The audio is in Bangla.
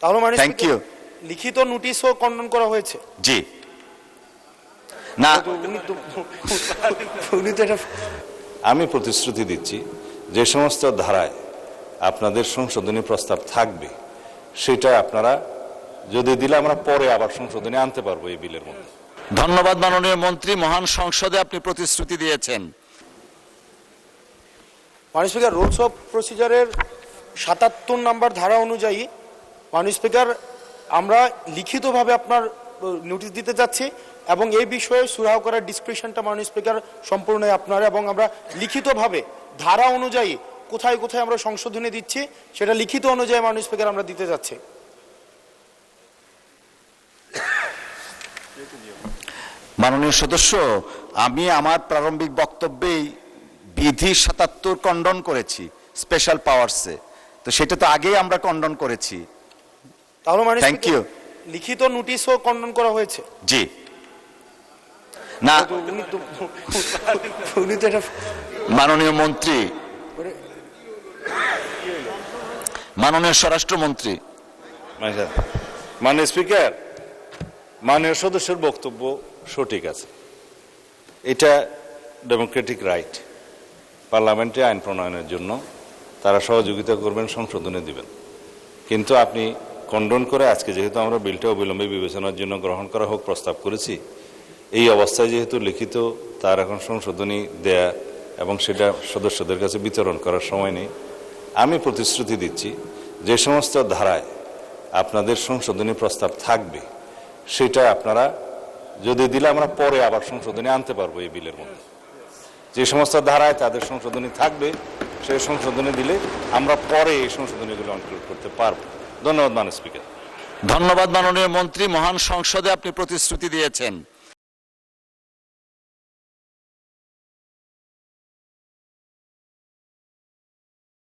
তাহলে মানে থ্যাংক ইউ। লিখিত নোটিশও খণ্ডন করা হয়েছে। জি না, উনি তো এটা আমি প্রতিশ্রুতি দিচ্ছি যে সমস্ত ধারায় আপনাদের সংশোধনী প্রস্তাব থাকবে সেটা আপনারা যদি দিলে আমরা পরে আবার সংশোধনী আনতে পারবো এই বিলের মধ্যে। ধন্যবাদ মাননীয় মন্ত্রী। মহান সংসদে আপনি প্রতিশ্রুতি দিয়েছেন। মাননীয় স্পিকার, রুলস অফ প্রসিজারের ৭৭ নম্বর ধারা অনুযায়ী মাননীয় স্পিকার আমরা লিখিতভাবে আপনার নোটিশ দিতে যাচ্ছি এবং এই বিষয়ে সুরাহ করার ডিসক্রিপশনটা মাননীয় স্পিকার সম্পূর্ণ আপনার, এবং আমরা লিখিতভাবে ধারা অনুযায়ী কোথায় কোথায় আমরা সংশোধনী দিচ্ছি সেটা লিখিত অনুযায়ী মাননীয় স্পিকার আমরা দিতে যাচ্ছি। মাননীয় সদস্য, আমি আমার প্রারম্ভিক বক্তব্যেই বিধি ৭৭ খণ্ডন করেছি স্পেশাল পাওয়ারসে, তো সেটা তো আগেই আমরা খণ্ডন করেছি। তাহলে মাননীয় থ্যাংক ইউ। স্পিকার লিখিত নোটিশও খণ্ডন করা হয়েছে। জি না, উনি তো এটা মাননীয় মন্ত্রী, মাননীয় স্বরাষ্ট্রমন্ত্রী। মাননীয় স্পিকার, মাননীয় সদস্যের বক্তব্য সঠিক আছে। এটা ডেমোক্রেটিক রাইট, পার্লামেন্টে আইন প্রণয়নের জন্য তারা সহযোগিতা করবেন, সংশোধনী দিবেন। কিন্তু আপনি খণ্ডন করে আজকে যেহেতু আমরা বিলটা অবিলম্বে বিবেচনার জন্য গ্রহণ করা হোক প্রস্তাব করেছি, এই অবস্থায় যেহেতু লিখিত তার এখন সংশোধনী দেয়া এবং সেটা সদস্যদের কাছে বিতরণ করার সময় নেই। আমি প্রতিশ্রুতি দিচ্ছি যে সমস্ত ধারায় আপনাদের সংশোধনী প্রস্তাব থাকবে সেটা আপনারা যদি দিলে আমরা পরে আবার সংশোধনী আনতে পারবো এই বিলের মধ্যে। যে সমস্ত ধারায় তাদের সংশোধনী থাকবে সেই সংশোধনী দিলে আমরা পরে এই সংশোধনীগুলো ইনক্লুড করতে পারবো। ধন্যবাদ মাননীয় স্পিকার। ধন্যবাদ মাননীয় মন্ত্রী। মহান সংসদে আপনি প্রতিশ্রুতি দিয়েছেন।